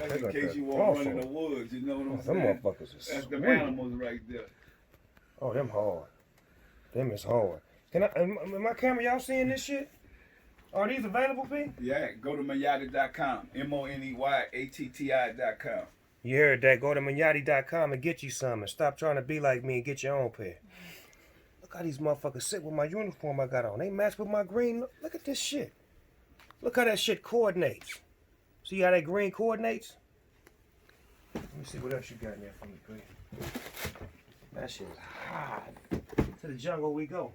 That's in case you want to run in the woods, you know what I'm saying? Them motherfuckers is That's sweet. the animals right there. Oh, them hard. Them is hard. Can I, in my camera, y'all seeing this shit? Are these available, P? Yeah, go to Mayatti.com. MONEYATTI.com. You heard that. Go to Mayatti.com and get you some. And stop trying to be like me and get your own pair. Look how these motherfuckers sit with my uniform I got on. They match with my green. Look at this shit. Look how that shit coordinates. See how that green coordinates? Let me see what else you got in there for me, Green. That shit is hot. To the jungle we go.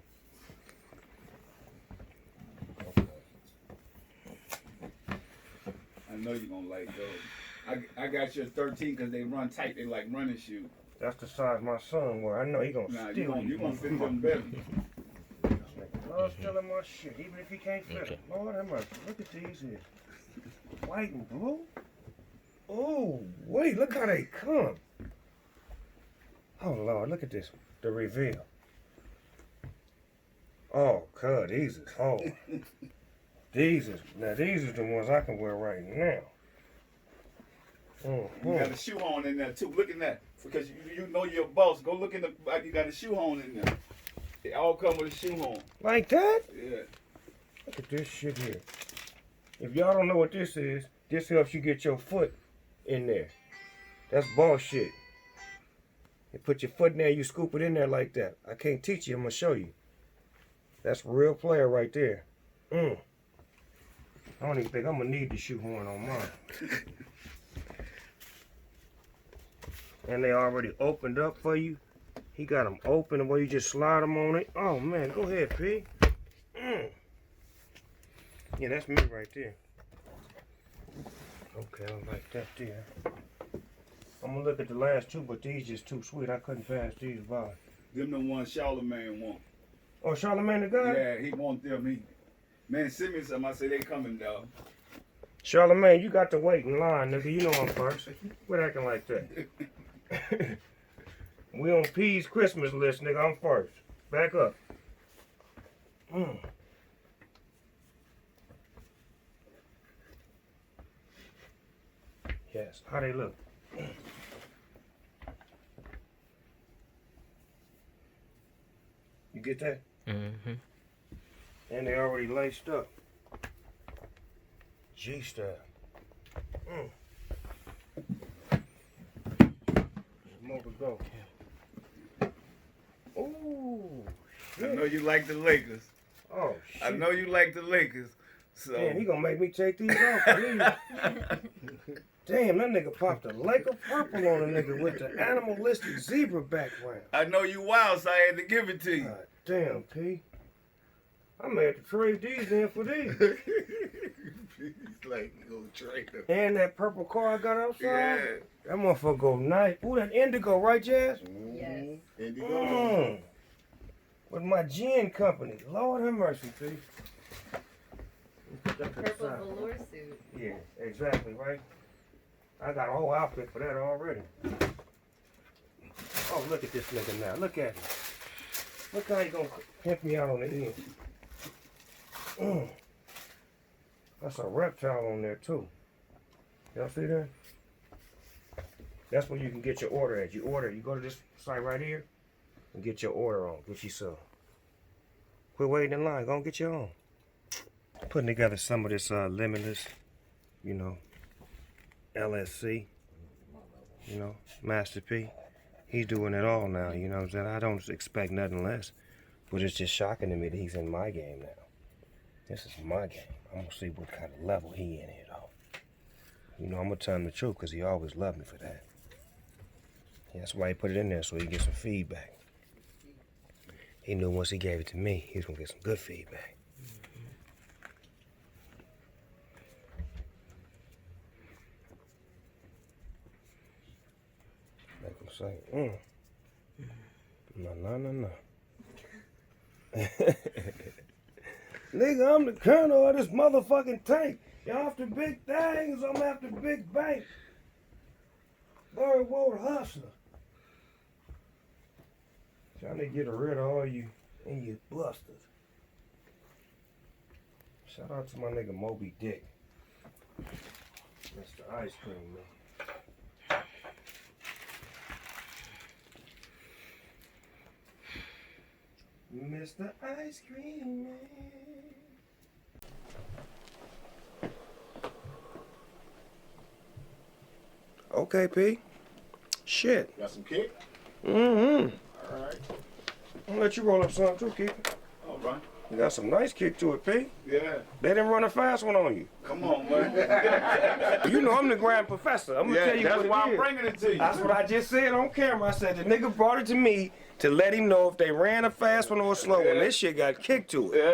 I know you're going to like those. I got your 13 because they run tight. They like running shoes. That's the size my son wear. I know he gonna steal you gonna fit them better. Love stealing my shit, even if he can't fit it. Lord have mercy. Look at these here. White and blue? Oh, wait, look how they come. Oh, Lord, look at this. The reveal. Oh, God, these is hard. These is the ones I can wear right now. You got a shoehorn in there, too. Look at that. Because you know you're a boss. Go look in the back. You got a shoehorn in there. They all come with a shoehorn. Like that? Yeah. Look at this shit here. If y'all don't know what this is, this helps you get your foot in there. That's boss shit. You put your foot in there, you scoop it in there like that. I can't teach you, I'm gonna show you. That's real player right there. I don't even think I'm gonna need the shoehorn on mine. And they already opened up for you. He got them open, where you just slide them on it. Oh man, go ahead, P. Yeah, that's me right there. Okay, I like that there. I'm gonna look at the last two, but these just too sweet. I couldn't pass these by. Them the ones Charlemagne want. Oh, Charlemagne the guy? Yeah, he want them. Man, send me some. I say they coming, dog. Charlemagne, you got to wait in line, nigga. You know I'm first. Quit acting like that. We on P's Christmas list, nigga. I'm first. Back up. Yes. How they look? You get that? Mm-hmm. And they already laced up. G-style. More to go. Ooh, shit. I know you like the Lakers. Oh, shit. I know you like the Lakers. So. Damn, he gonna make me take these off. Damn, that nigga popped a Laker purple on a nigga with the animalistic zebra background. I know you wild, so I had to give it to you. God damn, P. I may have to trade these in for these. He's like, you gonna trade them. And that purple car I got outside. Yeah. That motherfucker go nice. Ooh, that indigo, right, Jazz? Yes. Indigo. With my gin company. Lord have mercy, P. Purple velour suit. Yeah, exactly, right? I got a whole outfit for that already. Oh, look at this nigga now. Look at him. Look how he gonna pimp me out on the end. That's a reptile on there, too. Y'all see that? That's where you can get your order at. You go to this site right here and get your order on. Get you some. Quit waiting in line. Go and get your own. Putting together some of this limitless, LSC, Master P. He's doing it all now, you know what I'm saying? I don't expect nothing less. But it's just shocking to me that he's in my game now. This is my game. I'm gonna see what kind of level he in here, though. I'm gonna tell him the truth because he always loved me for that. That's why he put it in there, so he get some feedback. He knew once he gave it to me, he was gonna get some good feedback. Make him say, No. Nigga, I'm the colonel of this motherfucking tank. Y'all after big things, I'm after big bank. Bird World Hustler. Trying to get rid of all you and you busters. Shout out to my nigga Moby Dick. Mr. Ice Cream Man. Mr. Ice Cream Man. Okay, P. Shit. Got some kick? Mm-hmm. All right. I'll let you roll up some too, Keith. All right. You got some nice kick to it, P. Yeah. They didn't run a fast one on you. Come on, man. You know I'm the grand professor. I'm gonna tell you that's what why it I'm is. bringing it to you. That's what I just said on camera. I said the nigga brought it to me to let him know if they ran a fast one or a slow one. This shit got kicked to it. Yeah.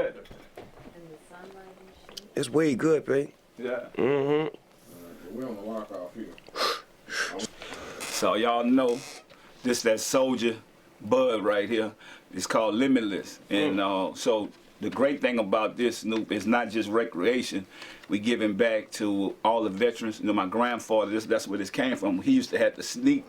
And the sunlight and shit. It's way good, P. Yeah. Mm-hmm. We're on the lock off here. So y'all know this that soldier bud right here. It's called Limitless. And so the great thing about this, Snoop, is not just recreation. We giving back to all the veterans. You know, my grandfather, that's where this came from. He used to have to sneak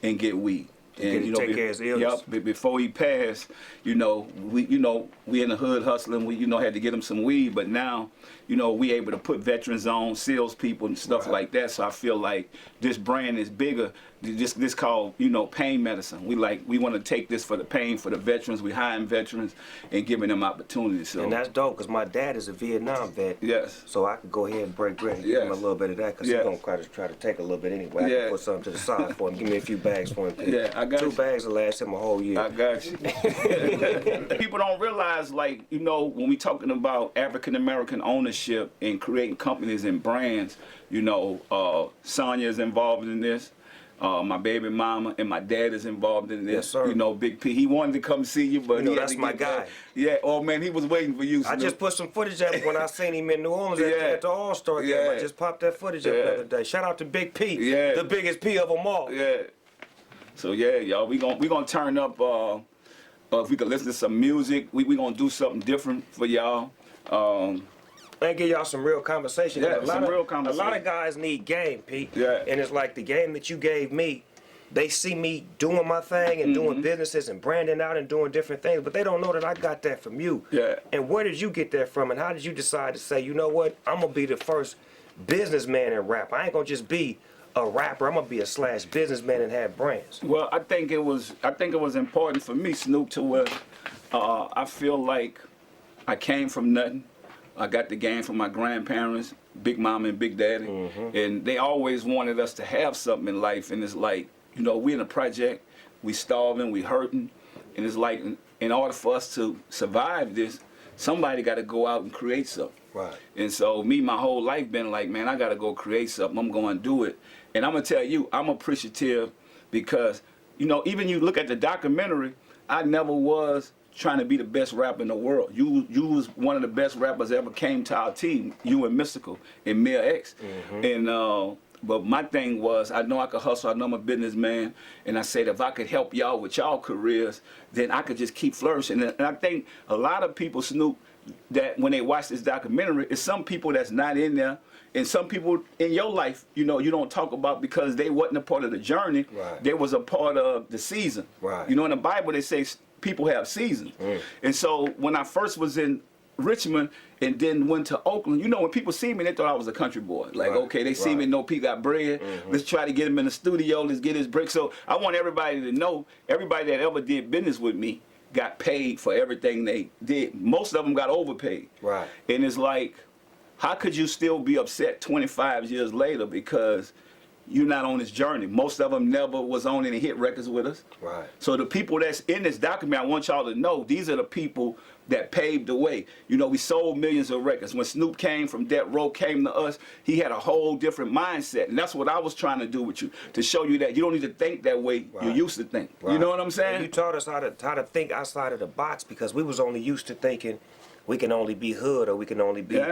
and get weed. And take care of his illness. Yep, before he passed, we in the hood hustling. We had to get him some weed, but now, we able to put veterans on, salespeople and stuff like that. So I feel like this brand is bigger. This called pain medicine. We want to take this for the pain for the veterans. We hiring veterans and giving them opportunities. So And that's dope because my dad is a Vietnam vet. yes. So I could go ahead and break bread and give him a Yes. little bit of that because Yes. he's going to try to take a little bit anyway. I Yeah. can put something to the side for him. Give me a few bags for him, P. Yeah, I got 2 you. bags will last him a whole year. I got you. People don't realize, when we talking about African American ownership and creating companies and brands, Sonya is involved in this. My baby mama and my dad is involved in this. Yes, sir. Big P. He wanted to come see you, but he had that's to my get guy. back. Yeah. Oh man, he was waiting for you. I Snoop. just put some footage up when I seen him in New Orleans at the All-Star game. Yeah. I just popped that footage up the other day. Shout out to Big P, Yeah. the biggest P of them all. Yeah. So yeah, y'all, we gonna turn up. If we could listen to some music, we gonna do something different for y'all. And give y'all some real conversation. Yeah, A lot some of- real A conversation. lot of guys need game, Pete. Yeah. And it's like the game that you gave me. They see me doing my thing and doing businesses and branding out and doing different things, but they don't know that I got that from you. Yeah. And where did you get that from? And how did you decide to say, you know what, I'm gonna be the first businessman in rap. I ain't gonna just be a rapper. I'm gonna be a / businessman and have brands. Well, I think it was important for me, Snoop, to where I feel like I came from nothing. I got the game from my grandparents, Big Mama and Big Daddy, and they always wanted us to have something in life. And it's like, we in a project, we starving, we hurting, and it's like, in order for us to survive this, somebody got to go out and create something. Right. And so my whole life been like, man, I got to go create something. I'm going to do it. And I'm going to tell you, I'm appreciative because, even you look at the documentary, I never was trying to be the best rapper in the world. You was one of the best rappers that ever came to our team, you and Mystical and Mia X. And but my thing was, I know I could hustle, I know I'm a businessman, and I said if I could help y'all with y'all careers, then I could just keep flourishing. And I think a lot of people, Snoop, that when they watch this documentary, it's some people that's not in there, and some people in your life, you don't talk about because they wasn't a part of the journey. Right. They was a part of the season. Right. In the Bible they say people have seasons. And so when I first was in Richmond and then went to Oakland, when people see me, they thought I was a country boy. Like, Right. okay, they see me, know P got bread. Let's try to get him in the studio. Let's get his break. So I want everybody to know, everybody that ever did business with me got paid for everything they did. Most of them got overpaid. Right. And it's like, how could you still be upset 25 years later because you're not on this journey? Most of them never was on any hit records with us. Right. So the people that's in this document, I want y'all to know, these are the people that paved the way. We sold millions of records. When Snoop came from Death Row, came to us, he had a whole different mindset. And that's what I was trying to do with you, to show you that you don't need to think that way you used to think. Right. You know what I'm saying? And you taught us how to think outside of the box because we was only used to thinking we can only be hood or we can only be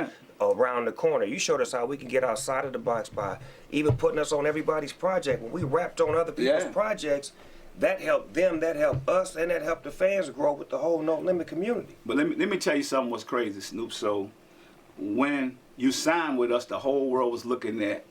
around the corner. You showed us how we can get outside of the box by even putting us on everybody's project. When we rapped on other people's projects, that helped them, that helped us, and that helped the fans grow with the whole No Limit community. But let me tell you something what's crazy, Snoop. So when you signed with us, the whole world was looking at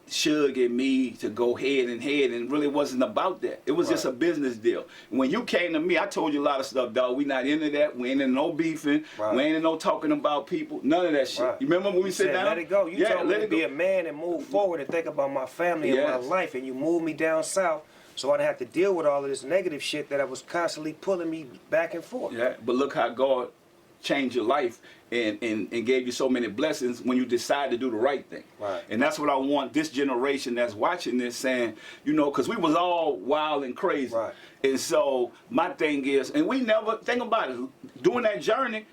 Suge and me to go head and head, and it really wasn't about that. It was just a business deal. When you came to me, I told you a lot of stuff, dog. We not into that. We ain't into no beefing. We ain't into no talking about people. None of that shit. You remember when we sit down? Let it go. You told me to be a man and move forward and think about my family and my life, and you moved me down south so I didn't have to deal with all of this negative shit that I was constantly pulling me back and forth. Yeah, but look how God changed your life and gave you so many blessings when you decide to do the right thing. And that's what I want this generation that's watching this saying, you know, because we was all wild and crazy. And so my thing is, and we never, think about it, doing that journey,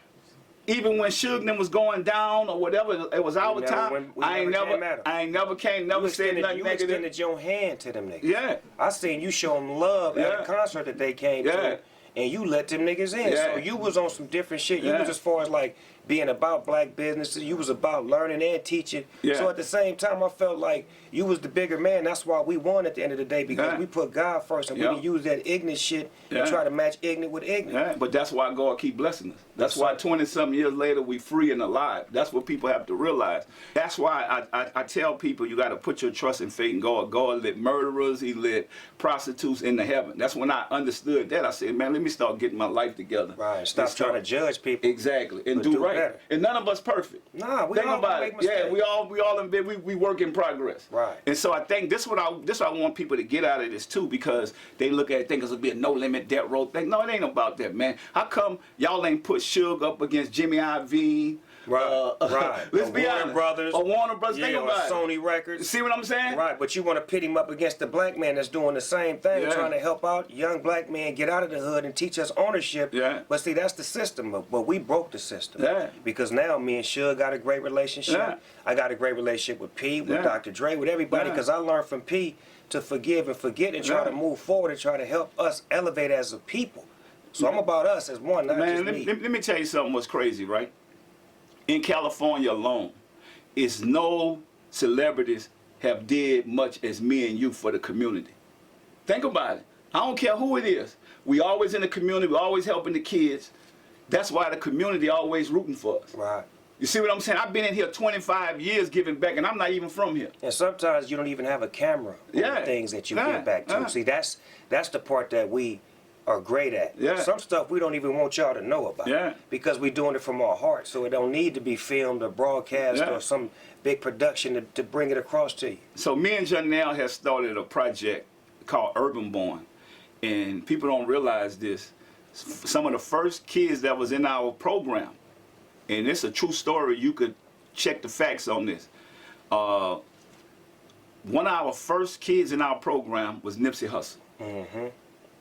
even when Suge them was going down or whatever, it was our time. I ain't never said nothing negative. You extended your hand to them niggas. Yeah. I seen you show them love at a concert that they came to, and you let them niggas in. So you was on some different shit. You was as far as like being about black businesses. You was about learning and teaching. So at the same time, I felt like you was the bigger man. That's why we won at the end of the day, because we put God first, and we didn't use that ignorant shit and try to match ignorant with ignorant. But that's why God keep blessing us. That's why 20-something years later we free and alive. That's what people have to realize. That's why I tell people you got to put your trust and faith in God. God let murderers, He let prostitutes into heaven. That's when I understood that. I said, man, let me start getting my life together. Stop trying to judge people. Exactly. And do right. Better. And none of us perfect. Nah, we all make mistakes. Yeah, we all in bed. We work in progress. And so I think this what I want people to get out of this too, because they look at it, think it's gonna be a no limit death row thing. No, it ain't about that, man. How come y'all ain't put Suge up against Jimmy Iovine? Let's be honest. Brothers, Warner Brothers. Think about it. Sony Records. See what I'm saying? But you want to pit him up against the black man that's doing the same thing, trying to help out young black men get out of the hood and teach us ownership. But see, that's the system. But we broke the system. Because now me and Suge got a great relationship. I got a great relationship with P, with Dr. Dre, with everybody, because I learned from P to forgive and forget and try to move forward and try to help us elevate as a people. So I'm about us as one, not just me. Let me tell you something what's crazy, right? In California alone, it's no celebrities have did much as me and you for the community. Think about it. I don't care who it is. We always in the community. We always helping the kids. That's why the community always rooting for us. You see what I'm saying? I've been in here 25 years giving back, and I'm not even from here. And sometimes you don't even have a camera on the things that you give back to. See, that's the part that we are great at. Some stuff we don't even want y'all to know about because we're doing it from our heart, so it don't need to be filmed or broadcast or some big production to bring it across to you. So me and Janelle has started a project called Urban Born, and people don't realize this. Some of the first kids that was in our program, and it's a true story, you could check the facts on this. One of our first kids in our program was Nipsey Hussle.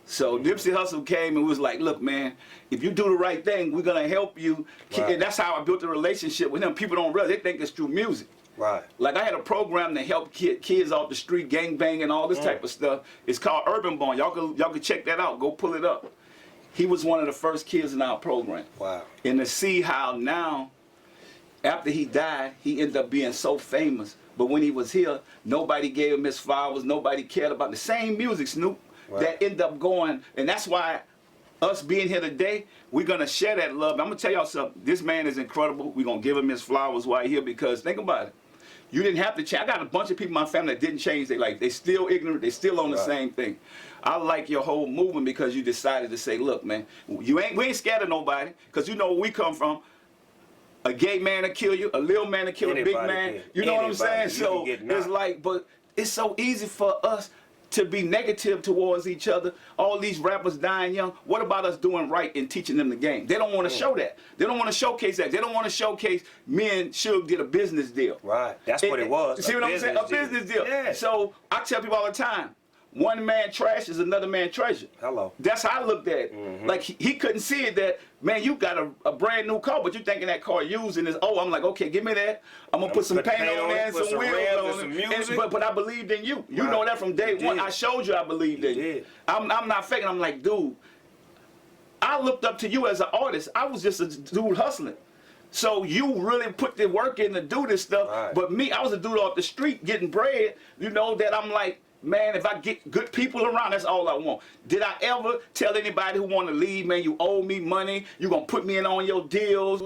So Nipsey Hussle came and was like, look, man, if you do the right thing, we're going to help you. And that's how I built a relationship with him. People don't realize, they think it's through music. Like I had a program to help kids off the street, gangbang and all this type of stuff. It's called Urban Born. Y'all can check that out. Go pull it up. He was one of the first kids in our program. And to see how now, after he died, he ended up being so famous. But when he was here, nobody gave him his flowers. Nobody cared about the same music, Snoop. That end up going, and that's why us being here today, we're gonna share that love. I'm gonna tell y'all something. This man is incredible. We're gonna give him his flowers while here, because think about it. You didn't have to change. I got a bunch of people in my family that didn't change their life. They still ignorant. They still on the same thing. I like your whole movement because you decided to say, look, man, we ain't scared of nobody, because you know where we come from. A gay man to kill you, a little man to kill a big man. You know what I'm saying? So it's like, but it's so easy for us to be negative towards each other. All these rappers dying young. What about us doing right and teaching them the game? They don't want to show that. They don't want to showcase that. They don't want to showcase me and Suge did a business deal. That's what it was. You see what I'm saying? A business deal. So I tell people all the time, one man trash is another man treasure. That's how I looked at it. Like he couldn't see it that, man, you got a brand new car, but you thinking that car used and I'm like, okay, give me that. I'm gonna put some paint on there and some wheels on it. But I believed in you. You know that from day one. I showed you I believed in you. I'm not faking. I'm like, dude, I looked up to you as an artist. I was just a dude hustling. So you really put the work in to do this stuff. But me, I was a dude off the street getting bread, you know, that I'm like, man, if I get good people around, that's all I want. Did I ever tell anybody who want to leave, man, you owe me money, you going to put me in on your deals?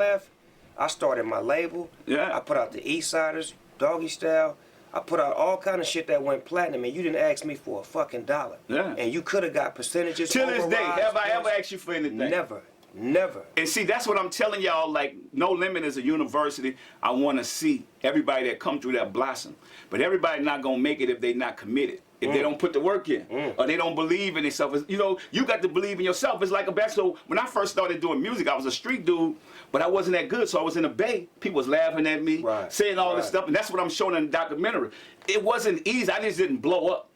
I started my label. I put out the East Siders, Doggy Style. I put out all kind of shit that went platinum, and you didn't ask me for a fucking dollar. Yeah. And you could have got percentages. To this day, overrides, have I ever asked you for anything? Never. Never. And see, that's what I'm telling y'all, like, No Limit is a university. I want to see everybody that come through that blossom. But everybody not going to make it if they not committed. If they don't put the work in. Or they don't believe in themselves. You know, you got to believe in yourself. It's like a basketball. When I first started doing music, I was a street dude, but I wasn't that good. So I was in the Bay. People was laughing at me, saying all this stuff. And that's what I'm showing in the documentary. It wasn't easy. I just didn't blow up.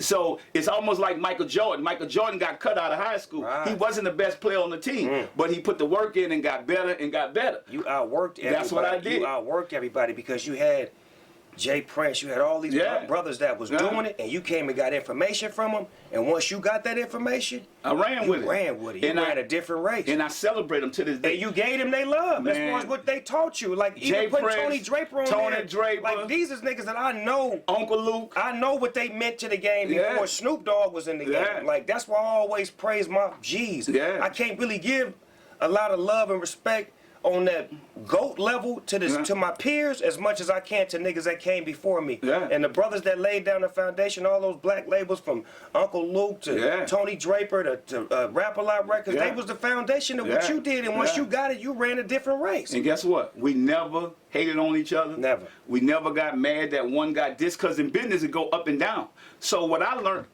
So it's almost like Michael Jordan. Michael Jordan got cut out of high school. He wasn't the best player on the team, but he put the work in and got better and got better. You outworked everybody. That's what I did. You outworked everybody because you had Jay Prince, you had all these brothers that was doing it, and you came and got information from them. And once you got that information, I ran with it. You ran with it. You ran a different race. And I celebrate them to this day. And you gave them they love as far as what they taught you. Like even putting Tony Draper on there. Draper. Like these is niggas that I know. Uncle Luke. I know what they meant to the game before Snoop Dogg was in the game. Like that's why I always praise my G's. I can't really give a lot of love and respect on that GOAT level to this to my peers as much as I can to niggas that came before me. And the brothers that laid down the foundation, all those black labels from Uncle Luke to Tony Draper to Rap A Lot Records, they was the foundation of what you did. And once you got it, you ran a different race. And guess what? We never hated on each other. Never. We never got mad that one got this, because in business it go up and down. So what I learned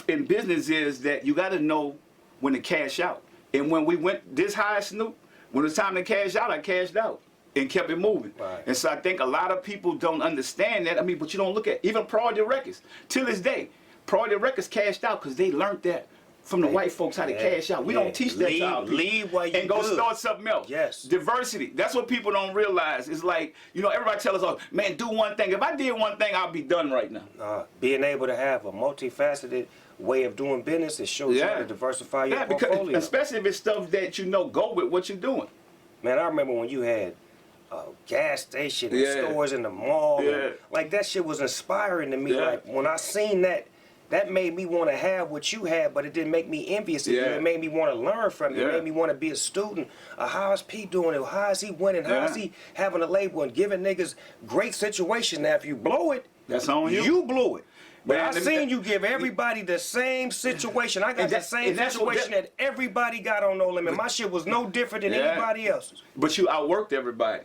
in business is that you got to know when to cash out. And when we went this high, Snoop, when it was time to cash out, I cashed out and kept it moving. And so I think a lot of people don't understand that. I mean, but you don't look at even Priority Records. Till this day, Priority Records cashed out because they learned that from the white folks how to cash out. We don't teach that to our people. Leave while you and go start something else. Diversity. That's what people don't realize. It's like, you know, everybody tell us, oh, man, do one thing. If I did one thing, I'll be done right now. Being able to have a multifaceted way of doing business, it shows you how to diversify your portfolio. Because, especially if it's stuff that you know go with what you're doing. Man, I remember when you had gas station and stores in the mall. And, like, that shit was inspiring to me. Like, when I seen that, that made me want to have what you had, but it didn't make me envious of you. It made me want to learn from you. It made me want to be a student. How is P doing it? How is he winning? How is he having a label and giving niggas great situations? Now, if you blow it, that's on you. You blew it. But I seen you give everybody the same situation. I got the same situation that everybody got on No Limit. My shit was no different than anybody else's. But you outworked everybody.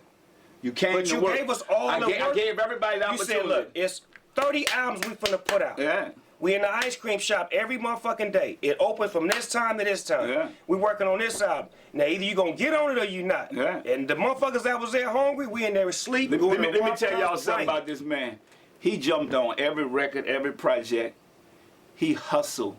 You came but to you work. Gave us all the work. I gave everybody the opportunity. You said, look, it's 30 albums we finna put out. We in the ice cream shop every motherfucking day. It opens from this time to this time. We working on this album. Now, either you gonna get on it or you not. And the motherfuckers that was there hungry, we in there asleep. Let me tell y'all something about this man. He jumped on every record, every project. He hustled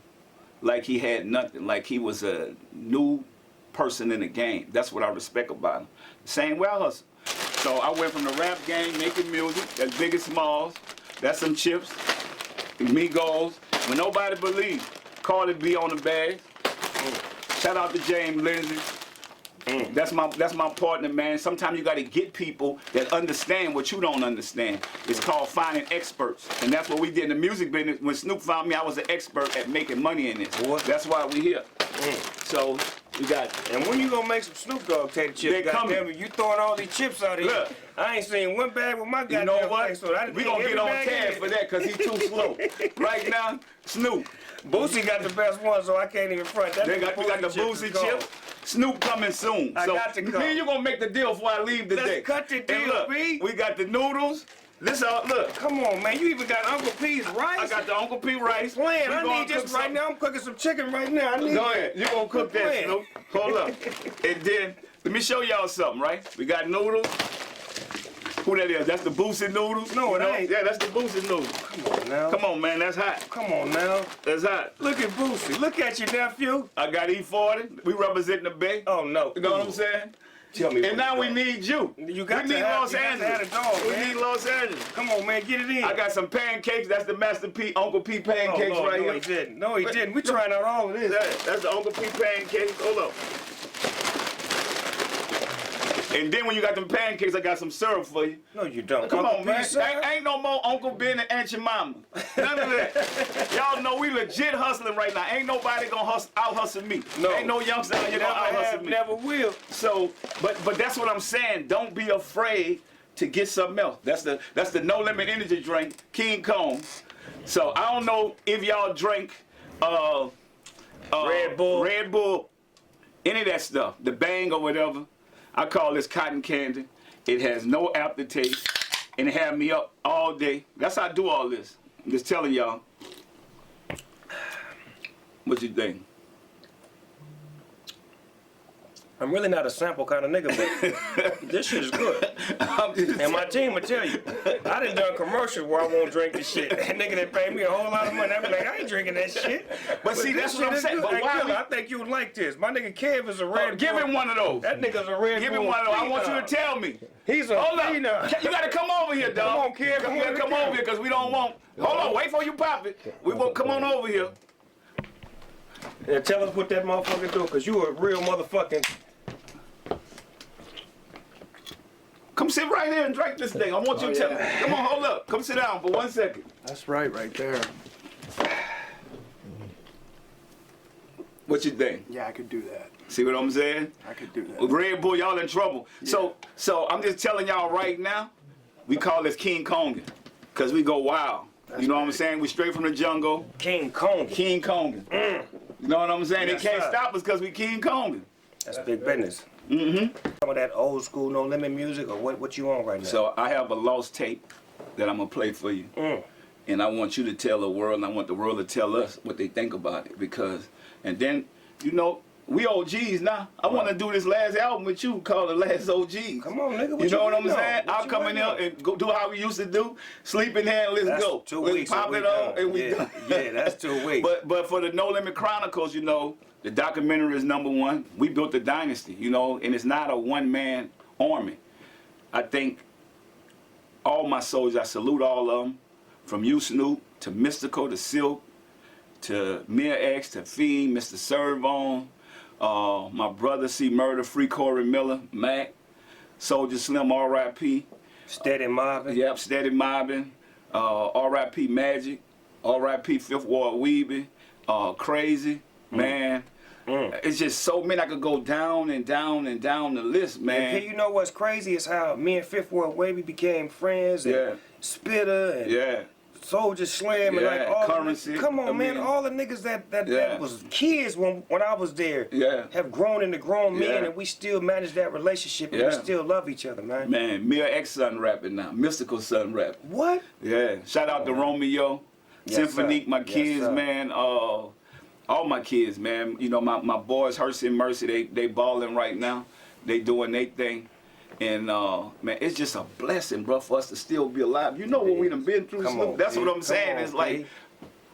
like he had nothing, like he was a new person in the game. That's what I respect about him. Same way I hustle. So I went from the rap game, making music, that's Big and Smalls, that's some chips, Migos. When nobody believed, Cardi B on the bag. Shout out to James Lindsay. That's my partner, man. Sometimes you got to get people that understand what you don't understand. It's called finding experts, and that's what we did in the music business. When Snoop found me, I was an expert at making money in this. That's why we here. So we got. And when you gonna make some Snoop Dogg tater chips? They coming. You throwing all these chips out here. Look, I ain't seen one bag with my goddamn. You know what? So we gonna get on Taz for that because he's too slow. Right now, Snoop. Boosie got the best one, so I can't even front. We got the Boosie chips. Snoop coming soon. I got to come. Me and you gonna make the deal before I leave today. Let's cut the deal, look, B. We got the noodles. Look. Come on, man. You even got Uncle P's rice. I got the Uncle P rice. Playing. I need this right now. I'm cooking some chicken right now. Go ahead. You gonna cook that, Snoop? Hold up. And then let me show y'all something, right? We got noodles. Who that is? That's the Boosie noodles? No, it ain't. Yeah, that's the Boosie noodles. Come on now. Come on, man. That's hot. Come on now. That's hot. Look at Boosie. Look at your nephew. I got E40. We representing the Bay. Oh, no. You know what I'm saying? Tell me. And now we need you. You got we need Los Angeles. A dog, we need Los Angeles. Come on, man. Get it in. I got some pancakes. That's the Master P, Uncle P pancakes right here. No, he didn't. No, he didn't. We trying out all of this. That's the Uncle P pancakes. Hold up. And then when you got them pancakes, I got some syrup for you. No, you don't. Come Uncle on, man. P, Ain't no more Uncle Ben and Aunt your mama. None of that. Y'all know we legit hustling right now. Ain't nobody gonna out-hustle me. No. Ain't no youngster out here gonna out-hustle me. Never will. So, but that's what I'm saying. Don't be afraid to get something else. That's the No Limit energy drink, King Kong. So I don't know if y'all drink Red Bull, any of that stuff, the Bang or whatever. I call this cotton candy. It has no aftertaste, and it had me up all day. That's how I do all this. I'm just telling y'all. What you think? I'm really not a sample kind of nigga, but this shit is good. And my team will tell you, I done commercials where I won't drink this shit. That nigga that paid me a whole lot of money, I be like, I ain't drinking that shit. But see, that's what I'm saying. But I think you would like this. My nigga Kev is a red. Give him one of those. That nigga's a red. Give him one of those. I want you to tell me. He's a hold up. You gotta come over here, dog. Come on, Kev. You gotta come over here because we don't want. Hold on, wait for you pop it. We won't come on over here. Yeah, tell us what that motherfucker do, cause you a real motherfucking. Come sit right here and drink this thing. I want you to tell me. Come on, hold up. Come sit down for 1 second. That's right there. What you think? Yeah, I could do that. See what I'm saying? I could do that. With Red Bull, y'all in trouble. Yeah. So I'm just telling y'all right now, we call this King Kongan, cause we go wild. You know what I'm saying? We straight from the jungle. King Kongan. King Kongan. You know what I'm saying? Yes, they can't sir. stop us cause we King Kongan. That's big business. Mm-hmm. Some of that old school No Limit music, or what you on right now? So I have a lost tape that I'm gonna play for you. And I want you to tell the world, and I want the world to tell us what they think about it. Because, and then, you know, we OGs now. I want to do this last album with you called The Last OGs. Come on, nigga. You know what I'm saying? I'll come in there and go do how we used to do. Sleep in here and let's go. 2 let's weeks. pop it on and we done. Yeah, that's 2 weeks. But for the No Limit Chronicles, you know, the documentary is #1. We built the dynasty, you know, and it's not a one-man army. I think all my soldiers, I salute all of them, from you, Snoop, to Mystical, to Silk, to Mia X, to Fiend, Mr. Servon, my brother C Murder, Free Corey Miller, Mac, Soldier Slim, R.I.P. Steady mobbing. Yep, Steady mobbing. R.I.P. Magic, R.I.P. Fifth Ward Weeby, Crazy, man. It's just so many. I could go down and down and down the list, man. And you know what's crazy is how me and Fifth Ward Wavy became friends. And Spitter and Soldier Slim and like all Currency. Come on, man. All the niggas that was kids when I was there have grown into grown men, and we still manage that relationship and we still love each other, man. Man, Mia X son rapping now. Mystical son rapping. What? Yeah. Shout out to Romeo, Symphonique, my kids, man. All my kids, man. You know, my boys, Hersey and Mercy, they balling right now. They doing their thing. And, man, it's just a blessing, bro, for us to still be alive. You know what we done been through, Snoop. That's what I'm saying. It's like,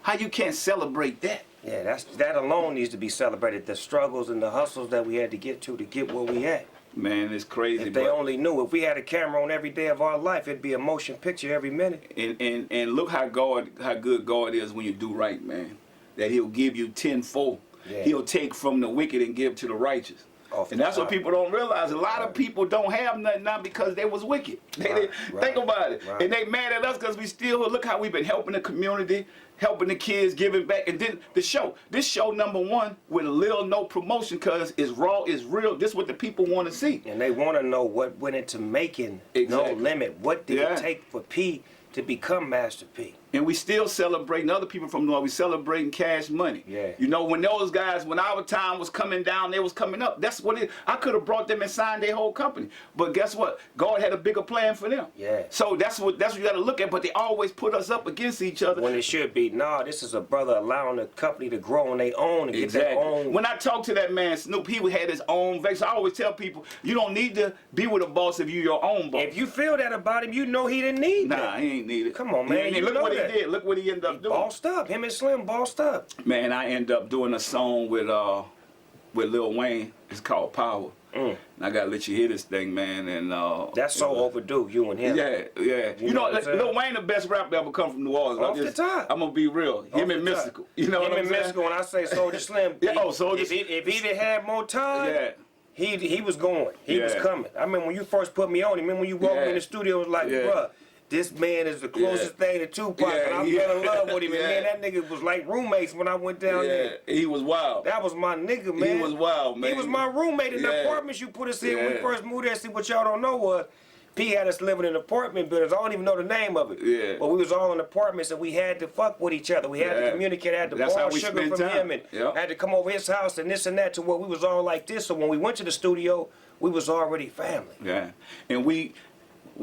how you can't celebrate that? Yeah, that alone needs to be celebrated. The struggles and the hustles that we had to get where we at. Man, it's crazy. If they only knew. If we had a camera on every day of our life, it'd be a motion picture every minute. And look how good God is when you do right, man. That he'll give you tenfold. Yeah. He'll take from the wicked and give to the righteous. And that's what people don't realize. A lot of people don't have nothing now because they was wicked. Think about it. And they mad at us because we still, look how we've been helping the community, helping the kids, giving back. And then this show #1 with a little no promotion because it's raw, it's real. This is what the people want to see. And they want to know what went into making No Limit. What did it take for P to become Master P? And we still celebrating other people from North. We celebrating Cash Money. Yeah. You know, when those guys, when our time was coming down, they was coming up. That's what I could have brought them and signed their whole company. But guess what? God had a bigger plan for them. Yeah. So that's what you got to look at. But they always put us up against each other. When it should be, nah, this is a brother allowing the company to grow on their own and get their own. When I talk to that man, Snoop, he had his own vex. I always tell people, you don't need to be with a boss if you're your own boss. If you feel that about him, you know he didn't need that. Nah, he ain't need it. Come on, man. Look what he did. Look what he ended up doing. Bossed up. Him and Slim bossed up. Man, I end up doing a song with Lil Wayne. It's called Power. And I gotta let you hear this thing, man. And that's so overdue, you and him. Yeah. You know Lil Wayne, the best rapper ever come from New Orleans. Off the top. I'm gonna be real. Him and Mystical. You know what I'm saying? Him and Mystical. When I say Soldier Slim, if he didn't have more time, he was going. He was coming. I mean, when you first put me on him, when you walked in the studio, it was like, bruh, this man is the closest thing to Tupac, and I fell in love with him. And man, that nigga was like roommates when I went down there. He was wild. That was my nigga, man. He was wild, man. He was my roommate in the apartments you put us in when we first moved there. See, what y'all don't know was, P had us living in apartment buildings. I don't even know the name of it. Yeah. But we was all in apartments and we had to fuck with each other. We had to communicate. I had to That's how borrow we sugar spend from time. him and Yep. I had to come over his house and this and that to where we was all like this. So when we went to the studio, we was already family. Yeah, and we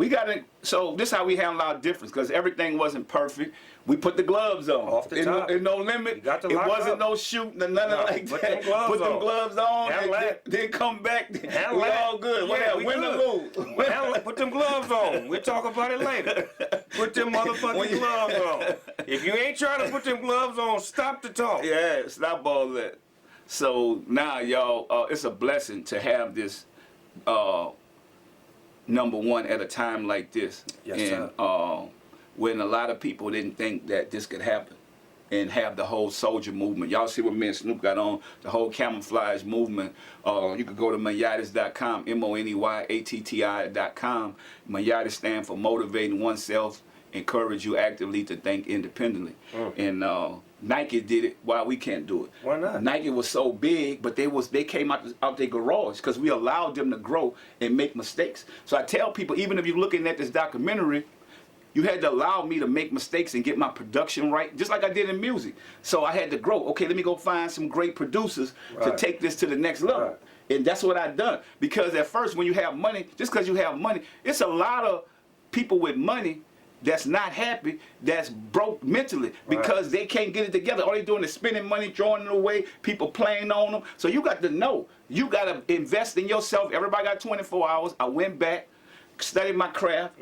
got to. So this how we handle our difference because everything wasn't perfect. We put the gloves on. Off the top. In no limit. You got to it lock wasn't up. no shooting or nothing like put that. them gloves Put them on. gloves on. Handle And that. then come back. We Handle that. all good. Yeah, we win or good. lose. Well, put them gloves on. We'll talk about it later. Put them motherfucking gloves on. If you ain't trying to put them gloves on, stop the talk. Yeah, stop all that. So now, y'all, it's a blessing to have this number one at a time like this. Yes, and sir. When a lot of people didn't think that this could happen and have the whole soldier movement. Y'all see what me and Snoop got on, the whole camouflage movement. You could go to Monyatis.com, MONEYATTI.com. Monyatis stand for motivating oneself, encourage you actively to think independently. And Nike did it while we can't do it. Why not? Nike was so big, but they came out their garage because we allowed them to grow and make mistakes. So I tell people, even if you're looking at this documentary, you had to allow me to make mistakes and get my production right, just like I did in music. So I had to grow. Okay, let me go find some great producers to take this to the next level. Right. And that's what I done. Because at first, when you have money, just because you have money, it's a lot of people with money that's not happy, that's broke mentally because they can't get it together. All they doing is spending money, throwing it away, people playing on them. So you got to know, you got to invest in yourself. Everybody got 24 hours. I went back, studied my craft.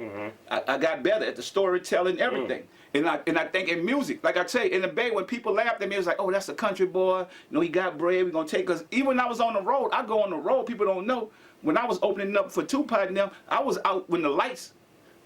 I got better at the storytelling, everything. And I think in music, like I say, in the Bay, when people laughed at me, it was like, oh, that's a country boy. You know, he got bread. We're going to take us. Even when I was on the road, I go on the road. People don't know. When I was opening up for Tupac and them, I was out when the lights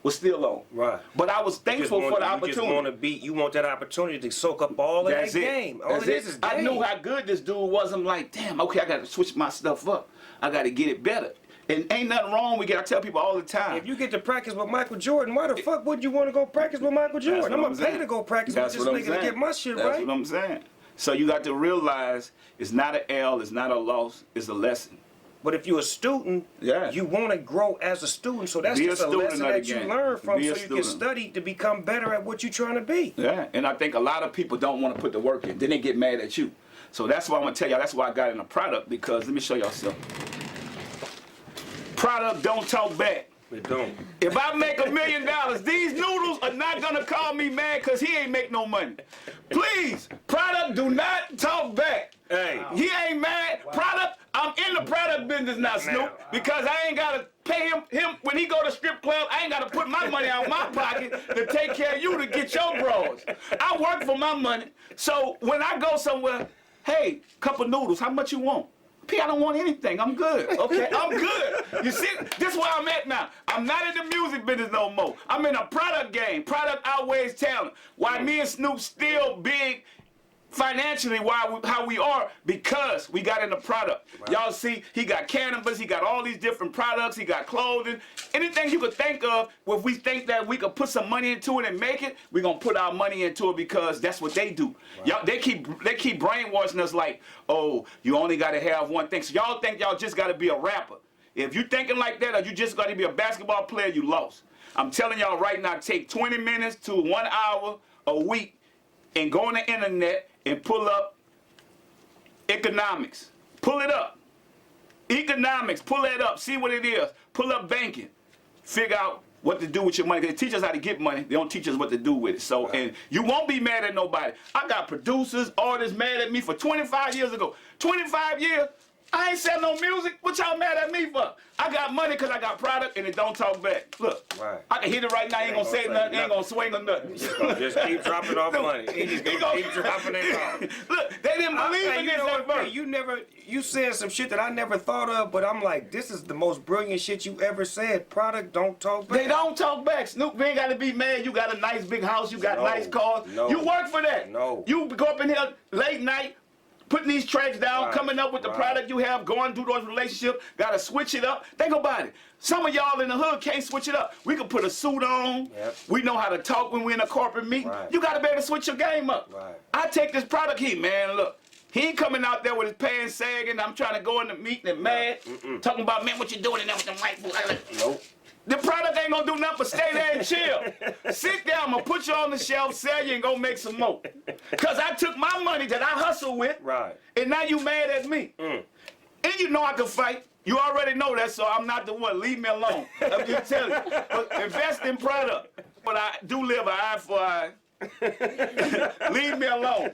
was still on. Right. But I was thankful for the opportunity. You want that opportunity to soak up all of that game. All That's it is game. I knew how good this dude was. I'm like, damn, okay, I got to switch my stuff up. I got to get it better. And ain't nothing wrong with it. I tell people all the time. If you get to practice with Michael Jordan, why the fuck would you want to go practice with Michael Jordan? I'm going to pay to go practice with this nigga to get my shit right. That's what I'm saying. So you got to realize it's not an L, it's not a loss, it's a lesson. But if you're a student, you want to grow as a student. So that's just a lesson that you learn from so you can study to become better at what you're trying to be. Yeah, and I think a lot of people don't want to put the work in. Then they get mad at you. So that's why I'm going to tell y'all, that's why I got in a product, because let me show y'all something. Product don't talk back. It don't. If I make $1 million, these noodles are not gonna call me mad because he ain't make no money. Please, product, do not talk back. Hey. He ain't mad. Product, I'm in the product business now, Snoop, because I ain't gotta pay him when he go to strip club. I ain't gotta put my money out of my pocket to take care of you to get your bros. I work for my money. So when I go somewhere, hey, couple noodles, how much you want? P, I don't want anything. I'm good. Okay, I'm good. You see, this is where I'm at now. I'm not in the music business no more. I'm in a product game. Product outweighs talent. Why me and Snoop still big financially, how we are, because we got in the product. Right. Y'all see, he got cannabis, he got all these different products, he got clothing, anything you could think of. If we think that we could put some money into it and make it, we're gonna put our money into it because that's what they do. Right. Y'all, they keep brainwashing us like, oh, you only gotta have one thing. So y'all think y'all just gotta be a rapper. If you thinking like that, or you just gotta be a basketball player, you lost. I'm telling y'all right now, take 20 minutes to 1 hour a week and go on the internet and pull up economics. Pull it up. Economics, pull that up, see what it is. Pull up banking. Figure out what to do with your money. They teach us how to get money. They don't teach us what to do with it. So, and you won't be mad at nobody. I got producers, artists mad at me for 25 years ago. 25 years, I ain't selling no music. What y'all mad at me for? I got money because I got product and it don't talk back. Look, I can hit it right now. Ain't gonna say nothing. Ain't gonna swing or nothing. Just keep dropping off money. He's gonna keep dropping it off. Look, they didn't believe in this at first. You said some shit that I never thought of, but I'm like, this is the most brilliant shit you ever said. Product don't talk back. They don't talk back. Snoop, you ain't gotta be mad. You got a nice big house. You got nice cars. You work for that. You go up in here late night, putting these tracks down, coming up with the product you have, going through those relationships, gotta switch it up. Think about it. Some of y'all in the hood can't switch it up. We can put a suit on. We know how to talk when we're in a corporate meeting. You gotta be able to switch your game up. I take this product here, man, look. He ain't coming out there with his pants sagging. I'm trying to go in the meeting and mad. Talking about, man, what you doing in there with them white boys? Nope. The product ain't gonna do nothing but stay there and chill. Sit there, I'm gonna put you on the shelf, sell you, and go make some more. Cause I took my money that I hustle with, Right. and now you mad at me. And you know I can fight. You already know that, so I'm not the one. Leave me alone. I'm just telling you. But invest in product. But I do live an eye for eye. Leave me alone.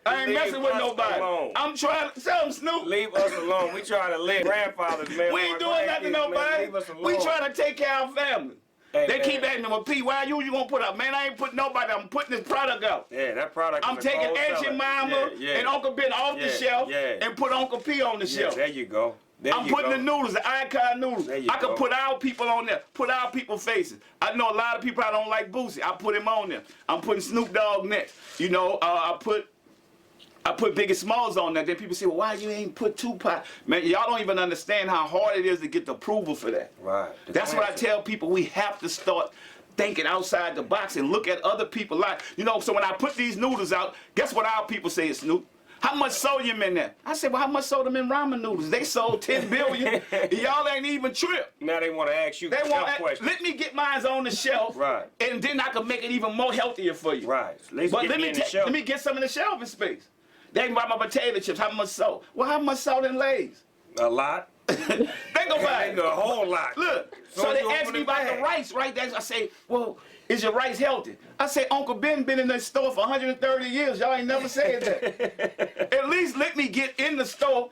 I ain't Leave messing with us nobody. alone. I'm trying to tell them, Snoop. Leave us alone. We trying to live grandfathers, man. We ain't doing nothing to nobody. Leave us alone. We trying to take care of our family. Hey, They man. keep asking me, well, P, why you gonna put up? Man, I ain't putting nobody. I'm putting this product out. Yeah, that product. I'm is a taking cold Auntie seller. Mama Yeah, and Uncle Ben off the Yeah, shelf yeah. and put Uncle P on the Yeah, shelf. there you go. There I'm you putting go. the noodles, the icon noodles. There you I could go. put our people on there, put our people faces. I know a lot of people I don't like Boosie. I put him on there. I'm putting Snoop Dogg next. You know, I put Biggie Smalls on there. Then people say, well, why you ain't put Tupac? Man, y'all don't even understand how hard it is to get the approval for that. Right. That's what I tell people. We have to start thinking outside the box and look at other people's life. You know, so when I put these noodles out, guess what our people say, Snoop? How much sodium in there? I said, well, how much sodium in ramen noodles? They sold 10 billion. Y'all ain't even tripped. Now they want to ask you They want questions. let me get mine on the shelf, Right. and then I can make it even more healthier for you. Right. At least But get let me me in the shelf. let me get some in the shelving space. They can buy my potato chips. How much salt? Well, how much salt in Lay's? A lot. Think about it. A whole lot. Look, So so they you ask open me the about the bag. rice, right? I say, well, is your rice healthy? I say, Uncle Ben been in the store for 130 years. Y'all ain't never said that. At least let me get in the store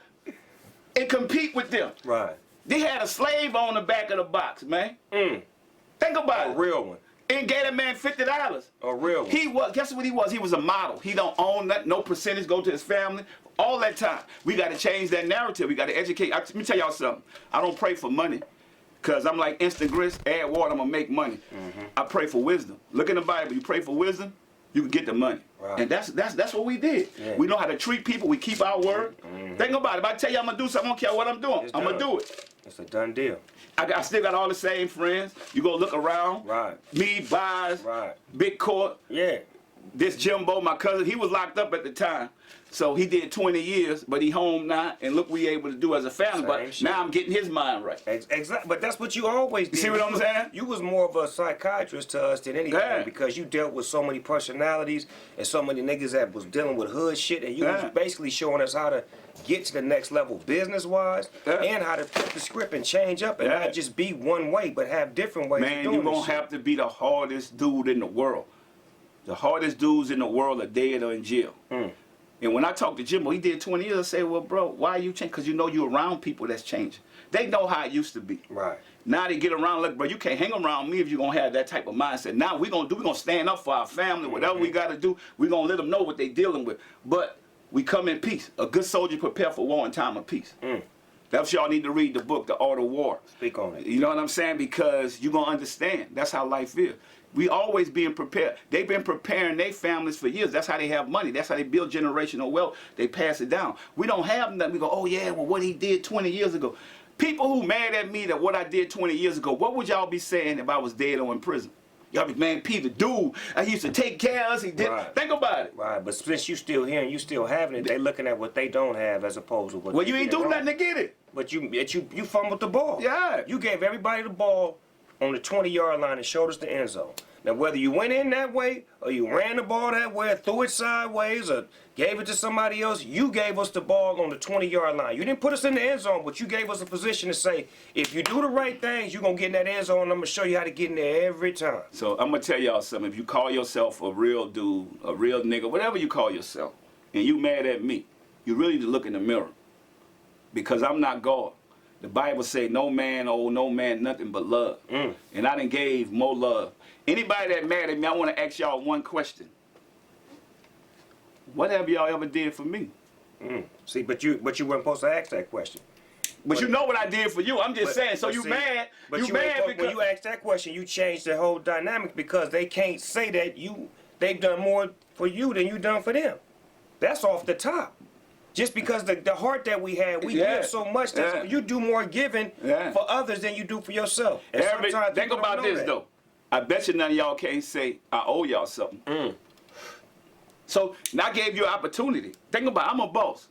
and compete with them. Right. They had a slave on the back of the box, man. Think about A it. real one. And gave that man $50. A real one. He was, guess what he was? He was a model. He don't own that, no percentage go to his family. All that time. We got to change that narrative. We got to educate. Let me tell y'all something. I don't pray for money. Because I'm like instant grits, add water, I'm going to make money. I pray for wisdom. Look in the Bible. You pray for wisdom, you can get the money. Right. And that's what we did. Yeah. We know how to treat people. We keep our word. Think about it. If I tell you I'm going to do something, I don't care what I'm doing. It's I'm going to done. do it. It's a done deal. I still got all the same friends. You go look around. Right. Me, Bies, Right. Big Court. Yeah. This Jimbo, my cousin, he was locked up at the time. So he did 20 years, but he home now, and look what we able to do as a family. Same But shit. now I'm getting his mind right. Exactly. But that's what you always did. see what I'm saying? You was more of a psychiatrist to us than anything Yeah. because you dealt with so many personalities and so many niggas that was dealing with hood shit, and you Yeah. was basically showing us how to get to the next level business-wise Yeah. and how to flip the script and change up and Yeah. not just be one way, but have different ways of Man, doing you're this going to shit. have to be the hardest dude in the world. The hardest dudes in the world are dead or in jail. And when I talk to Jimbo, he did 20 years, I say, well, bro, why you change? Because you know you're around people that's changing. They know how it used to be. Right. Now they get around, look, bro, you can't hang around me if you're going to have that type of mindset. Now we're going to stand up for our family. Whatever we got to do, we're going to let them know what they're dealing with. But we come in peace. A good soldier prepare for war in time of peace. That's y'all need to read the book, The Art of War. Speak on it. You know what I'm saying? Because you're going to understand. That's how life is. We always being prepared. They've been preparing their families for years. That's how they have money. That's how they build generational wealth. They pass it down. We don't have nothing. We go, oh yeah, well what he did 20 years ago. People who mad at me that what I did 20 years ago, what would y'all be saying if I was dead or in prison? Y'all be, man, P, the dude, he used to take care of us. He did. Right. Think about it. Right, but since you still here and you still having it, they looking at what they don't have as opposed to what Well, they you ain't did do wrong. nothing to get it. But you fumbled the ball. Yeah. You gave everybody the ball on the 20-yard line and showed us the end zone. Now, whether you went in that way or you ran the ball that way or threw it sideways or gave it to somebody else, you gave us the ball on the 20-yard line. You didn't put us in the end zone, but you gave us a position to say, if you do the right things, you're going to get in that end zone, and I'm going to show you how to get in there every time. So I'm going to tell y'all something. If you call yourself a real dude, a real nigga, whatever you call yourself, and you mad at me, you really need to look in the mirror. Because I'm not God. The Bible say no man owe no man nothing but love. And I done gave more love. Anybody that mad at me, I want to ask y'all one question. What have y'all ever did for me? See, but you weren't supposed to ask that question. But you know what I did for you. I'm just But- saying. So but you see, mad. But You mad because when you ask that question, you change the whole dynamic because they can't say that they've done more for you than you done for them. That's off the top. Just because the heart that we have, we Yeah. give so much that Yeah. you do more giving Yeah. for others than you do for yourself. And sometimes think people don't about know this that. though. I bet you none of y'all can't say I owe y'all something. So now I gave you an opportunity. Think about it, I'm a boss.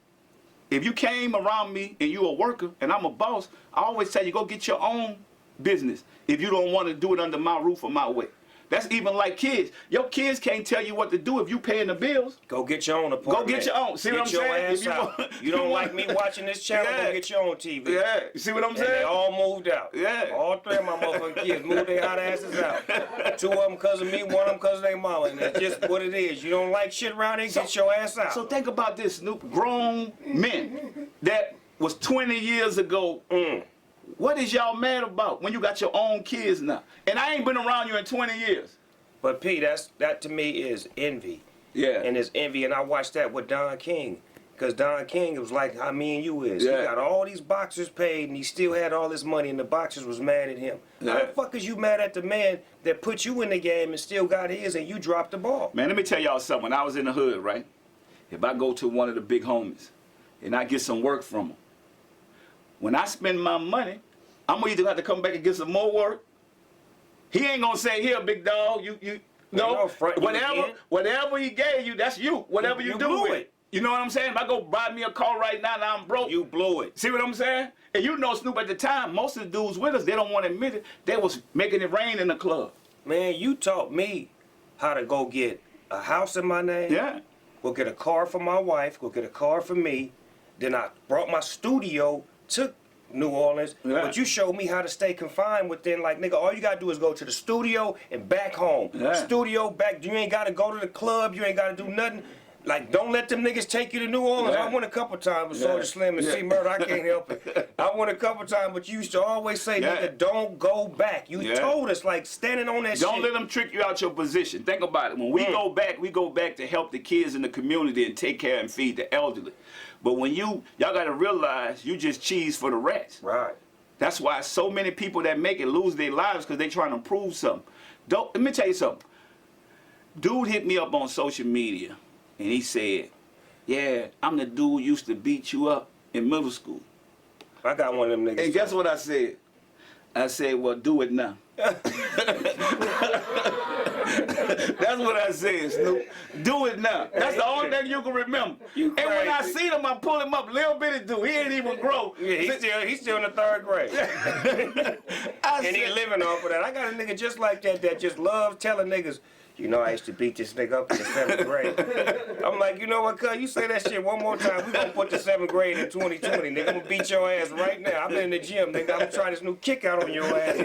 If you came around me and you a worker and I'm a boss, I always tell you go get your own business if you don't want to do it under my roof or my way. That's even like kids. Your kids can't tell you what to do if you paying the bills. Go get your own apartment. Go get your own. See what I'm saying? Get your ass out. You don't like me watching this channel, Yeah. Go get your own TV. Yeah. You see what I'm And saying? they all moved out. Yeah. All three of my motherfucking kids moved their hot asses out. Two of them because of me, one of them because of their mama. And that's just what it is. You don't like shit around here, get your ass out. So think about this, Snoop. Grown men that was 20 years ago. What is y'all mad about when you got your own kids now? And I ain't been around you in 20 years. But P, that to me is envy. Yeah. And it's envy, and I watched that with Don King. Because Don King was like how me and you is. Yeah. He got all these boxers paid, and he still had all this money, and the boxers was mad at him. How Yeah. the fuck is you mad at the man that put you in the game and still got his, and you dropped the ball? Man, let me tell y'all something. When I was in the hood, right? If I go to one of the big homies and I get some work from them, when I spend my money, I'm gonna either have to come back and get some more work. He ain't gonna say, here, big dog, no, whatever he gave you, that's you. Whatever you do blew with it. You know what I'm saying? If I go buy me a car right now and I'm broke, You blew it. see what I'm saying? And you know Snoop at the time, most of the dudes with us, they don't want to admit it, they was making it rain in the club. Man, you taught me how to go get a house in my name. Yeah. Go get a car for my wife. Go get a car for me. Then I brought my studio to New Orleans. Yeah. But you showed me how to stay confined within, like, nigga, all you gotta do is go to the studio and back home. Yeah. Studio, back, you ain't gotta go to the club. You ain't gotta do nothing. Like, don't let them niggas take you to New Orleans. Yeah. I went a couple times with Yeah. Soulja Slim and Yeah. C Murder. I can't help it. I went a couple times, but you used to always say, Yeah. nigga, don't go back. You Yeah. told us, like, standing on that Don't shit. let them trick you out your position. Think about it. When we go back to help the kids in the community and take care and feed the elderly. But when y'all gotta realize you just cheese for the rats. Right. That's why so many people that make it lose their lives because they trying to prove something. Let me tell you something. Dude hit me up on social media and he said, yeah, I'm the dude who used to beat you up in middle school. I got one of them niggas. And guess what I said? I said, well, do it now. That's what I said, Snoop. Do it now. That's the only thing you can remember. You And when I crazy. see him, I pull him up. Little bitty dude. He ain't even grow. Yeah, he's still in the 3rd grade. I And he said, living off of that. I got a nigga just like that just loves telling niggas, you know, I used to beat this nigga up in the 7th grade. I'm like, you know what, cuz, you say that shit one more time, we gonna put the 7th grade in 2020, nigga. I'm gonna beat your ass right now. I've been in the gym, nigga. I'm gonna try this new kick out on your ass.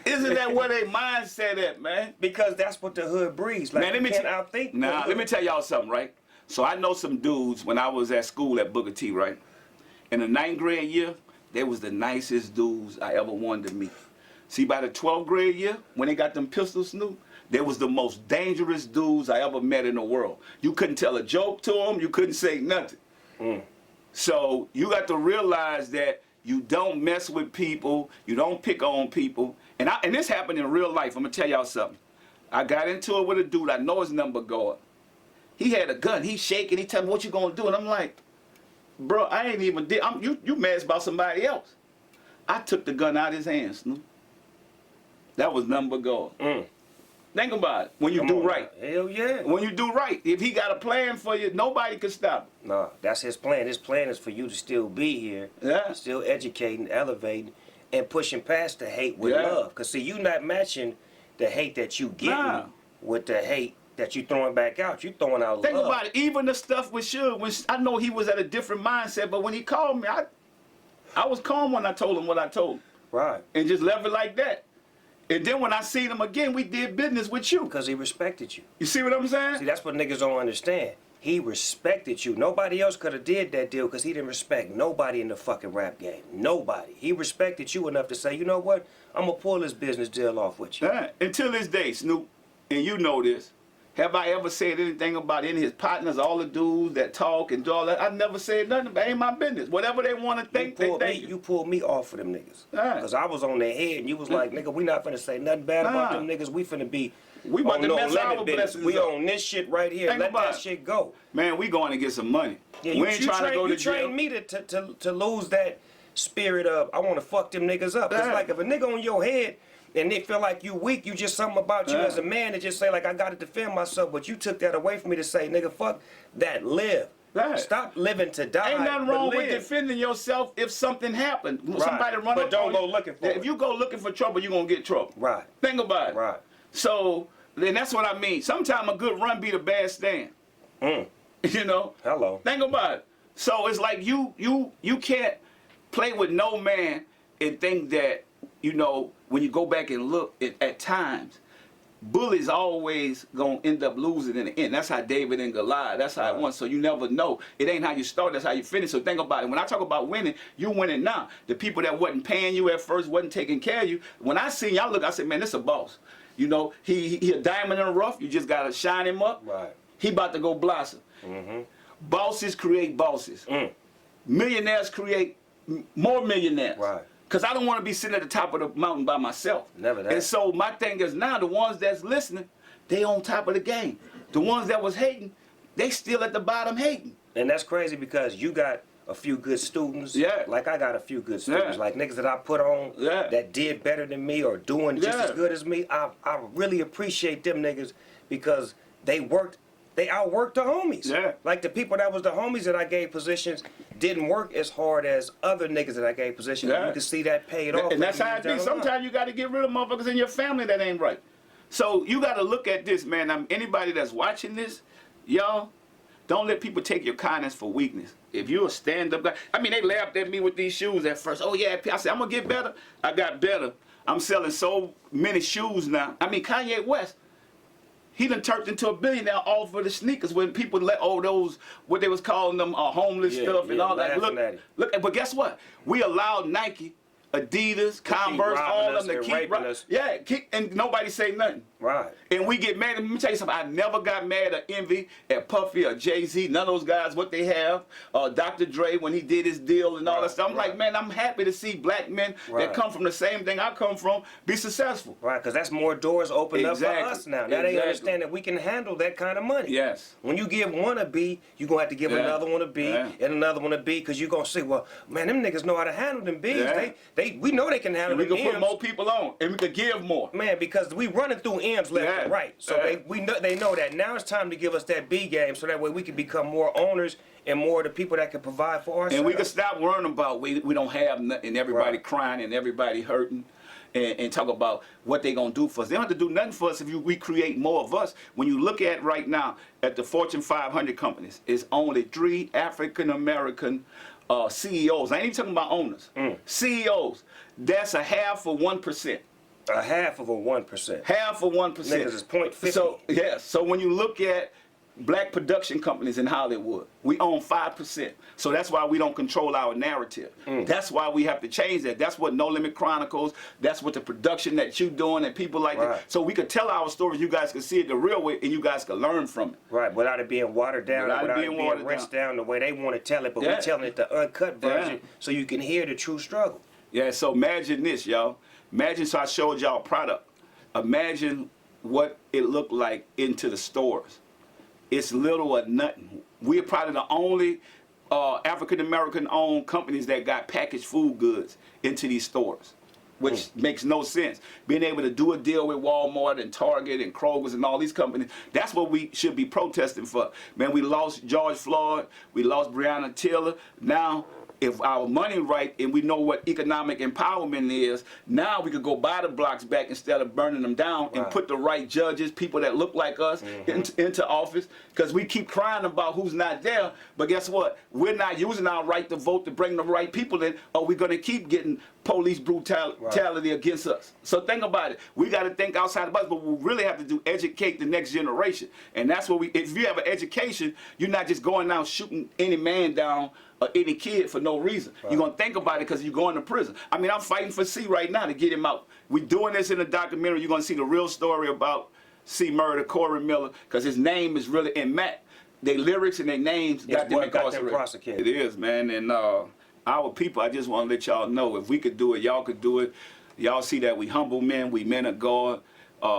isn't that where they mindset at, man? Because that's what the hood breeds. Like, Man, let me you can't outthink. Nah, the let me hood. tell y'all something, right? So I know some dudes when I was at school at Booker T, right? In the 9th grade year, they was the nicest dudes I ever wanted to meet. See, by the 12th grade year, when they got them pistols, Snoop, they was the most dangerous dudes I ever met in the world. You couldn't tell a joke to them. You couldn't say nothing. So you got to realize that you don't mess with people. You don't pick on people. And this happened in real life. I'm going to tell y'all something. I got into it with a dude. I know his number guard. He had a gun. He's shaking. He tell me, what you going to do? And I'm like, bro, I ain't even did. You mad about somebody else. I took the gun out of his hands, Snoop. That was number guard. Think about it. When you Come do on, right. man. Hell yeah. When you do right. If he got a plan for you, nobody can stop him. No, that's his plan. His plan is for you to still be here, Yeah. still educating, elevating, and pushing past the hate with Yeah. love. Because, see, you not matching the hate that you getting Nah. with the hate that you throwing back out. You throwing out Think love. about it. Even the stuff with Suge, when I know he was at a different mindset, but when he called me, I was calm when I told him what I told him. Right. And just left it like that. And then when I seen him again, we did business with you. Because he respected you. You see what I'm See, saying? that's what niggas don't understand. He respected you. Nobody else could have did that deal because he didn't respect nobody in the fucking rap game. Nobody. He respected you enough to say, you know what? I'm going to pull this business deal off with you. Yeah. Until this day, Snoop, and you know this, have I ever said anything about any of his partners, all the dudes that talk and do all that? I never said nothing about it. Ain't my business. Whatever they want to think, they think. You pulled me off of them niggas. Yeah. Because I was on their head and you was like, nigga, we not finna say nothing bad about Nah. them niggas. We finna be We about on to no mess our limit business. blessings We up. on this shit right here. Think Let about that it. shit go. Man, we going to get some money. Yeah, we ain't trying to go to jail. trained me to lose that spirit of, I want to fuck them niggas up. It's Yeah. like if a nigga on your head and they feel like you weak, you just something about you Yeah. as a man to just say like, I got to defend myself. But you took that away from me to say, nigga, fuck that, live. Right. Stop living to die. Ain't nothing but wrong with live. defending yourself if something happened. Right. Somebody run But up don't on go you. looking for Yeah, it. If you go looking for trouble, you're going to get trouble. Right. Think about it. Right. So, then that's what I mean. Sometimes a good run beat a bad stand. You know? Hello. Think about it. So it's like you can't play with no man and think that, you know, when you go back and look at times, bullies always gonna end up losing in the end. That's how David and Goliath, that's how it went. So you never know. It ain't how you start, that's how you finish. So think about it. When I talk about winning, you winning now. The people that wasn't paying you at first, wasn't taking care of you. When I seen y'all look, I said, man, this a boss. You know, he a diamond in the rough. You just gotta shine him up. Right. He about to go blossom. Bosses create bosses. Millionaires create more millionaires. Right. Because I don't want to be sitting at the top of the mountain by myself. Never that. And so my thing is now the ones that's listening, they on top of the game. The ones that was hating, they still at the bottom hating. And that's crazy because you got a few good students. Yeah. Like I got a few good students. Yeah. Like niggas that I put on Yeah. that did better than me or doing just Yeah. as good as me. I really appreciate them niggas because they outworked the homies. Yeah. Like the people that was the homies that I gave positions didn't work as hard as other niggas that I gave positions. Yeah. You can see that paid off. And that's how it be. Sometimes you got to get rid of motherfuckers in your family that ain't right. So you got to look at this, man. Anybody that's watching this, y'all, don't let people take your kindness for weakness. If you're a stand-up guy, I mean, they laughed at me with these shoes at first. Oh, yeah, I said, I'm going to get better. I got better. I'm selling so many shoes now. I mean, Kanye West, he done turned into a billionaire all for the sneakers when people let all those, what they was calling them, homeless stuff and all that. Look, but guess what? We allowed Nike, Adidas, Converse, all of them to keep us. Yeah, and nobody say nothing. Right. And we get mad. Let me tell you something. I never got mad or envy at Puffy or Jay-Z. None of those guys, what they have. Dr. Dre, when he did his deal and all that stuff. I'm like, man, I'm happy to see black men that come from the same thing I come from be successful. Right, because that's more doors open up for us now. Now they Exactly. understand that we can handle that kind of money. Yes. When you give one a B, you're going to have to give another one a B and another one a B because you're going to say, well, man, them niggas know how to handle them Bs. Yeah. We know they can handle And we them can put M's. more people on, and we can give more. Man, because we running through M's left and right. So they know that. Now it's time to give us that B game so that way we can become more owners and more the people that can provide for ourselves. And we can stop worrying about we don't have nothing, everybody crying and everybody hurting. And talk about what they gonna do for us. They don't have to do nothing for us if we create more of us. When you look at right now at the Fortune 500 companies, it's only 3 African American CEOs. I ain't even talking about owners. CEOs. That's a half of 1%. A half of a 1%. Half of 1%. Niggas is 0.50. So yeah. So when you look at black production companies in Hollywood, we own 5%. So that's why we don't control our narrative. That's why we have to change that. That's what No Limit Chronicles, that's what the production that you doing and people like that. So we could tell our stories, you guys can see it the real way and you guys can learn from it. Right, without it being watered down, without it being rinsed down the way they want to tell it, but we're telling it the uncut version so you can hear the true struggle. Yeah, so imagine this, y'all. Imagine, so I showed y'all product. Imagine what it looked like into the stores. It's little or nothing. We're probably the only African-American owned companies that got packaged food goods into these stores, which makes no sense. Being able to do a deal with Walmart and Target and Kroger's and all these companies, that's what we should be protesting for. Man, we lost George Floyd, we lost Breonna Taylor. Now, if our money right and we know what economic empowerment is, now we could go buy the blocks back instead of burning them down and put the right judges, people that look like us, into office. Because we keep crying about who's not there, but guess what? We're not using our right to vote to bring the right people in, or we're going to keep getting police brutality against us. So think about it. We got to think outside the box, but we really have to do educate the next generation. And that's what if you have an education, you're not just going out shooting any man down or any kid for no reason. You're going to think about it because you're going to prison. I mean, I'm fighting for C right now to get him out. We're doing this in a documentary. You're going to see the real story about C murder, Corey Miller, because his name is really in Matt. Their lyrics and their names got them incarcerated. It is, man. And our people, I just want to let y'all know, if we could do it, y'all could do it. Y'all see that we humble men, we men of God.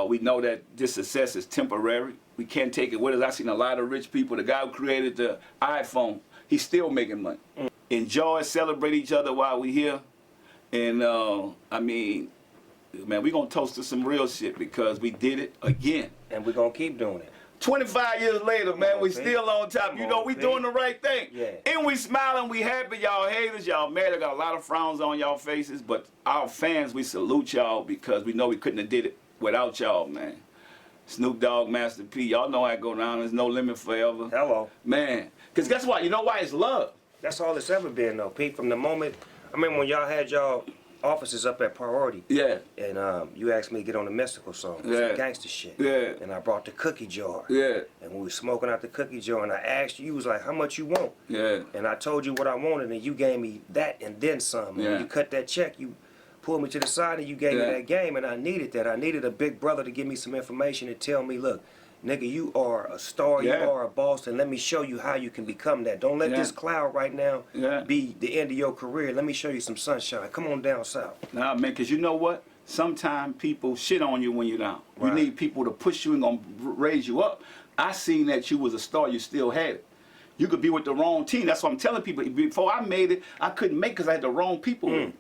We know that this success is temporary. We can't take it with us. I've seen a lot of rich people. The guy who created the iPhone, he's still making money. Enjoy, celebrate each other while we're here. And I mean, man, we're going to toast to some real shit because we did it again. And we're going to keep doing it. 25 years later, man, we still on top. You know, we doing the right thing. Yeah. And we smiling, we happy. Y'all haters, y'all mad. I got a lot of frowns on y'all faces, but our fans, we salute y'all because we know we couldn't have did it without y'all, man. Snoop Dogg, Master P, y'all know how it go down. There's no limit forever. Hello. Man, because guess what? You know why? It's love. That's all it's ever been, though, Pete. From the moment, I remember when y'all had y'all offices up at Priority. Yeah. And you asked me to get on the mystical song. Yeah. Some gangster shit. Yeah. And I brought the cookie jar. Yeah. And we were smoking out the cookie jar, and I asked you, you was like, how much you want? Yeah. And I told you what I wanted, and you gave me that and then some. And Yeah. when you cut that check, you pulled me to the side and you gave me that game, and I needed that. I needed a big brother to give me some information and tell me, look, nigga, you are a star, you are a boss, and let me show you how you can become that. Don't let this cloud right now be the end of your career. Let me show you some sunshine. Come on down south. Nah, man, because you know what? Sometimes people shit on you when you're down. You need people to push you and gonna raise you up. I seen that you was a star, you still had it. You could be with the wrong team. That's what I'm telling people. Before I made it, I couldn't make because I had the wrong people with me.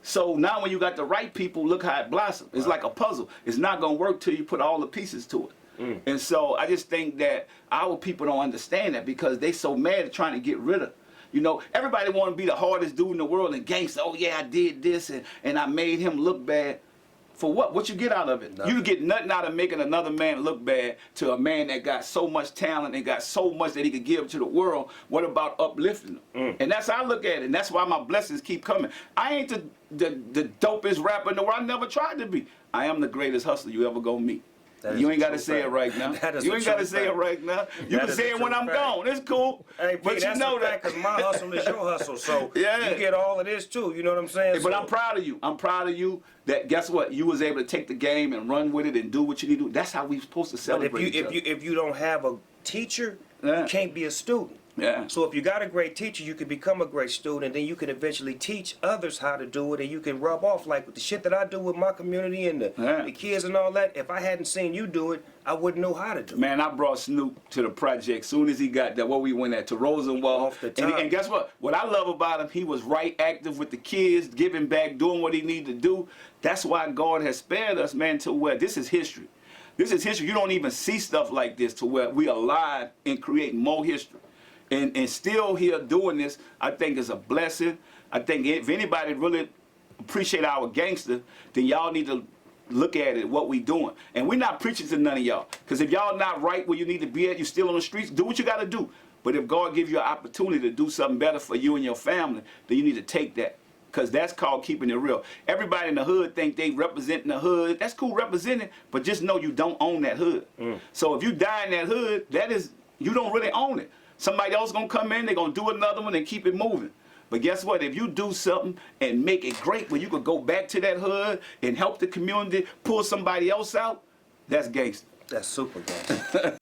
So now when you got the right people, look how it blossomed. It's like a puzzle. It's not going to work till you put all the pieces to it. And so I just think that our people don't understand that because they so mad at trying to get rid of. You know, everybody want to be the hardest dude in the world and gangster. Oh, yeah, I did this and I made him look bad. For what? What you get out of it? Nothing. You get nothing out of making another man look bad to a man that got so much talent and got so much that he could give to the world. What about uplifting them? And that's how I look at it. And that's why my blessings keep coming. I ain't the dopest rapper in the world. I never tried to be. I am the greatest hustler you ever gonna meet. You ain't got to say it right now. You ain't got to say it right now. You can say it when I'm gone. It's cool. Hey, Pete, but you know that. Because my hustle is your hustle, so you get all of this too. You know what I'm saying? But I'm proud of you. I'm proud of you that, guess what? You was able to take the game and run with it and do what you need to do. That's how we supposed to celebrate But if you don't have a teacher, you can't be a student. Yeah. So if you got a great teacher, you can become a great student, and then you can eventually teach others how to do it, and you can rub off. Like with the shit that I do with my community and the kids and all that, if I hadn't seen you do it, I wouldn't know how to do it. Man, I brought Snoop to the project soon as he got there, where we went at, to Rosenwald. Off the top. And guess what? What I love about him, he was right active with the kids, giving back, doing what he needed to do. That's why God has spared us, man, to where this is history. This is history. You don't even see stuff like this to where we are alive and creating more history. And still here doing this, I think is a blessing. I think if anybody really appreciate our gangster, then y'all need to look at it, what we doing. And we're not preaching to none of y'all. Because if y'all not right where you need to be at, you're still on the streets, do what you got to do. But if God gives you an opportunity to do something better for you and your family, then you need to take that. Because that's called keeping it real. Everybody in the hood think they representing the hood. That's cool representing, but just know you don't own that hood. So if you die in that hood, that is, you don't really own it. Somebody else gonna come in, they're gonna do another one and keep it moving. But guess what? If you do something and make it great where you could go back to that hood and help the community, pull somebody else out, that's gangster. That's super gangster.